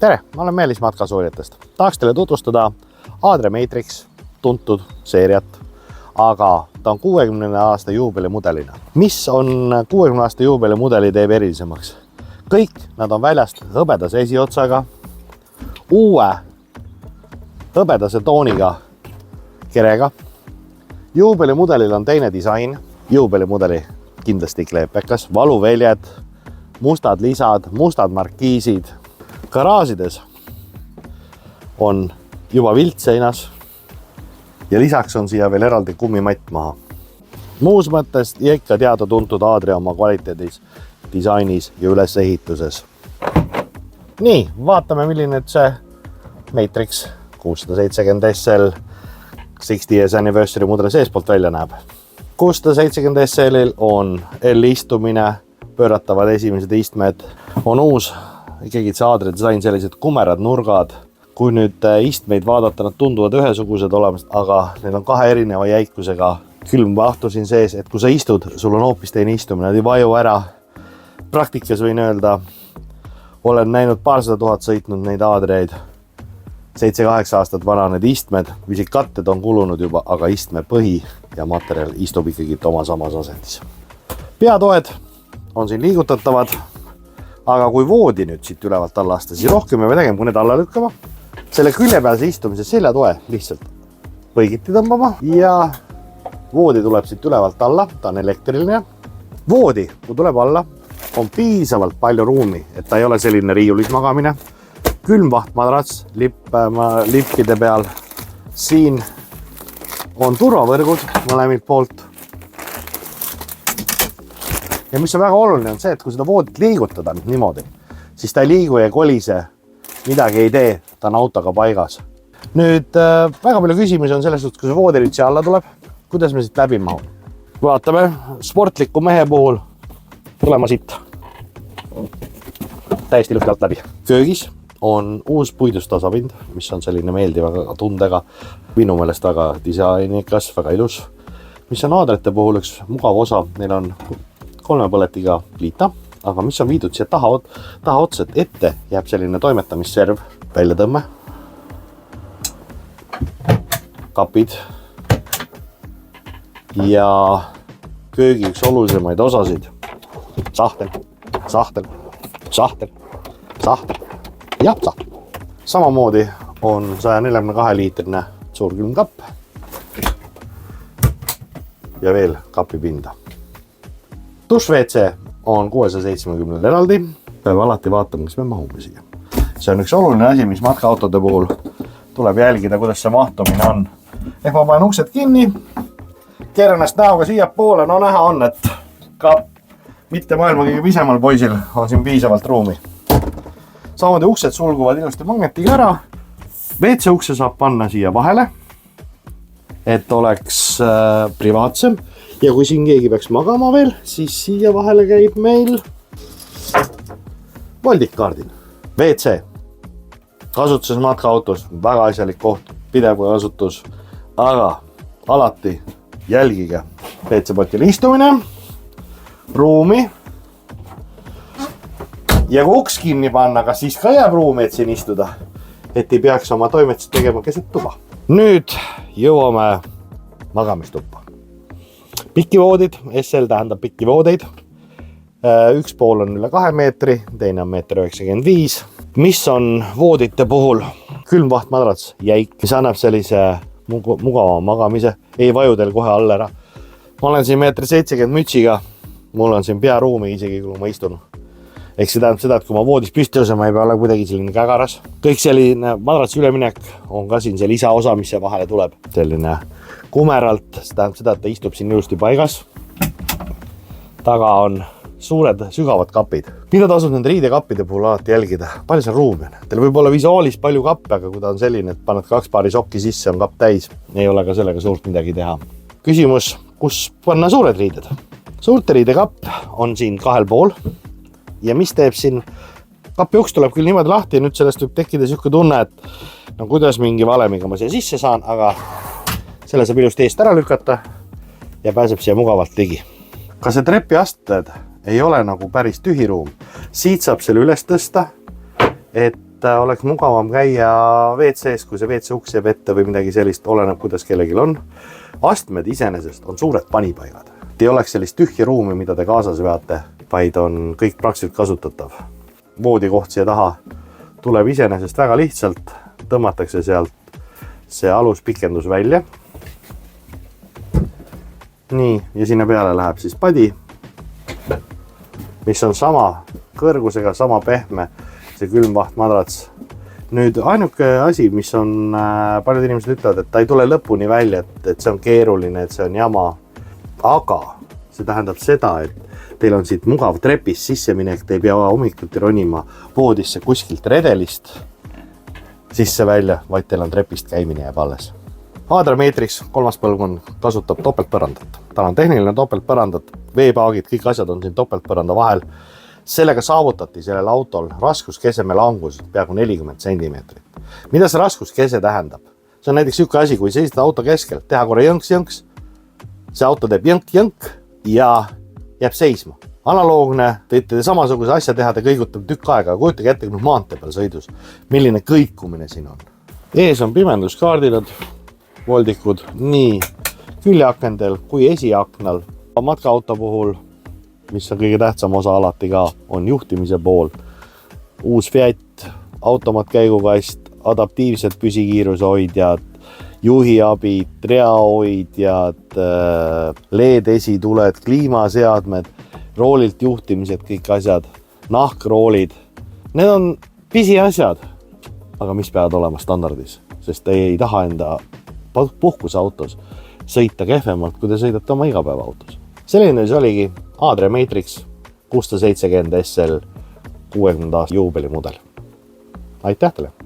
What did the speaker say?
Tere, ma olen Meelis matkasuulijatest. Tahaks teile tutvustada Adria Matrix, tuntud seeriat, aga ta on 60 aasta juubelimudelina. Mis on 60 aasta juubelimudeli teeb erilisemaks? Kõik nad on väljast hõbedase esiotsaga, uue hõbedase tooniga kerega. Juubelimudelil on teine disain. Juubelimudeli kindlasti kleepekas, valuväljed, mustad lisad, mustad markiisid. Garaažides on juba viltseinas ja lisaks on siia veel eraldi kummimatt maha. Muus mõttes ja ikka teada-tuntud Adria oma kvaliteedis, disainis ja ülesehituses. Nii, vaatame, milline see Matrix 670 SL 60 years anniversary mudeli seespoolt välja näeb. 670 SL-il on L-istumine, pööratavad esimesed istmed, on uus ikkagi see Adria disain, sellised kumerad nurgad. Kui nüüd istmeid vaadata, nad tunduvad ühesugused olemas, aga need on kahe erineva jäikusega külmvahtu siin sees, et kui sa istud, sul on hoopis teine istumine, nad ei vaju ära. Praktikas võin öelda, olen näinud paarsada tuhat sõitnud neid Adriaid, 7-8 aastat vana need istmed, isegi katted on kulunud juba, aga istme põhi ja materjal istub ikkagi oma samas asendis. Peatoed on siin liigutatavad, aga kui voodi nüüd siit ülevalt alla aasta, siis rohkem me tegema, kui need alla lükkama. Selle külje pealse istumise seljatoe lihtsalt põigiti tõmbama ja voodi tuleb siit ülevalt alla, ta on elektriline. Voodi, kui tuleb alla, on piisavalt palju ruumi, et ta ei ole selline riiulis magamine. Külmvaht madrats lippide peal. Siin on turvavõrgud mõlemilt poolt. Ja mis on väga oluline on see, et kui seda voodit liigutada niimoodi, siis ta ei liigu ja kolise, midagi ei tee, ta on autoga paigas. Nüüd väga palju küsimusi on selles suhtes, kui see voodi nüüd siia alla tuleb, kuidas me siit läbi mahun. Vaatame, sportliku mehe puhul tulema siit täiesti ilusti alt läbi. Köögis on uus puidust tasapind, mis on selline meeldiva tundega, minu meelest väga disainikas, väga ilus. Mis on Adriate puhul üks mugav osa, neil on 3 põletiga pliita, aga mis on viidud siia taha otsa, et ette jääb selline toimetamisserv, väljatõmme, kapid ja köögi üks olulisemaid osasid, sahtel ja sahtel. Samamoodi on 142 liitrine suur külmkapp ja veel kapipinda. Duš-WC on 670 eraldi, peab alati vaatama, kas me mahume siia. See on üks oluline asi, mis matkaautode puhul tuleb jälgida, kuidas see mahtumine on. Ehk ma panen uksed kinni, keeran ennast näoga siia poole, no näha on, et ka mitte maailma kõige pisemal poisil on siin piisavalt ruumi. Samamoodi uksed sulguvad ilusti magnetiga ära. WC ukse saab panna siia vahele, et oleks privaatsem. Ja kui siin keegi peaks magama veel, siis siia vahele käib meil voldikaardin. WC. Kasutuses matkaautos, väga asjalik koht, pidev kasutus, aga alati jälgige WC-potile istumine, ruumi. Ja kui uks kinni panna, kas siis ka jääb ruumi, et siin istuda, et ei peaks oma toimetused tegema keset tuba. Nüüd jõuame magamistuppa. Pikivoodid, SL tähendab pikivoodeid. Üks pool on üle 2 meetri, teine on 1,95 m. Mis on voodite puhul? Külmvaht madrats jäik, mis annab sellise mugava magamise. Ei vaju teil kohe all ära. Ma olen siin 1,70 m mütsiga. Mul on siin pearuumi isegi, kui ma istun. Ehk see tähendab seda, et kui ma voodis püsti tõusen, ma ei pea olla kuidagi selline kägaras. Kõik selline madratsi üleminek on ka siin see lisaosa, mis see vahele tuleb. Selline kumeralt, see tähendab seda, et ta istub siin ilusti paigas. Taga on suured sügavad kapid. Mida tasub nende riidekappide puhul alati jälgida? Palju seal ruumi on? Teil võib olla visuaalis palju kappe, aga kui ta on selline, et paned 2 paari sokki sisse, on kapp täis. Ei ole ka sellega suurt midagi teha. Küsimus, kus panna suured riided? Suurte riidekapp on siin 2 pool. Ja mis teeb siin? Kapi uks tuleb küll niimoodi lahti ja nüüd sellest võib tekkida selline tunne, et no kuidas mingi valemiga ma siia sisse saan, aga selle saab ilusti eest ära lükata ja pääseb siia mugavalt ligi. Ka see trepiasted ei ole nagu päris tühi ruum. Siit saab selle üles tõsta, et et oleks mugavam käia WC-s, kui see WC uks jääb ette või midagi sellist, oleneb kuidas kellelgi on. Astmed iseenesest on suured panipaigad. Ei oleks sellist tühja ruumi, mida te kaasas veate, vaid on kõik praktiliselt kasutatav. Voodikoht siia taha tuleb iseenesest väga lihtsalt, tõmmatakse sealt see aluspikendus välja. Nii, ja sinna peale läheb siis padi, mis on sama kõrgusega, sama pehme, see külmvahtmadrats. Nüüd ainuke asi, mis on, paljud inimesed ütlevad, et ta ei tule lõpuni välja, et see on keeruline, et see on jama. Aga see tähendab seda, et teil on siit mugav trepist sisseminek, te ei pea hommikuti ronima voodisse kuskilt redelist sisse välja, vaid teil on trepist käimine jääb alles. Adra Matrix 3. põlvkond kasutab topeltpõrandat. Tal on tehniline topeltpõrandat, veepaagid, kõik asjad on siin topeltpõranda vahel. Sellega saavutati sellel autol raskuskeseme langus peaaegu 40 cm. Mida see raskuskese tähendab? See on näiteks üks asi, kui seisad auto keskelt, teha korra jõnks, see auto teeb jõnk ja jääb seisma. Analoogne, teete samasuguse asja teha, te kõigutab tükk aega, kujutage ette, kui maantee peal sõidus, milline kõikumine siin on. Ees on pimenduskaardinad, voldikud nii küljeakendel kui esiaknal. Matkaauto puhul, mis on kõige tähtsam osa alati ka, on juhtimise pool. Uus Fiat, automaatkäigukast, adaptiivsed püsikiiruse hoidjad, juhiabid, reahoidjad, LED-esituled, kliimaseadmed, roolilt juhtimised, kõik asjad, nahkroolid. Need on pisiasjad, aga mis peavad olema standardis, sest te ei taha enda puhkusautos sõita kehvemalt, kui te sõidate oma igapäevaautos. Selline see oligi Adra Matrix 670 SL 60 aasta juubelimudel. Aitäh teile!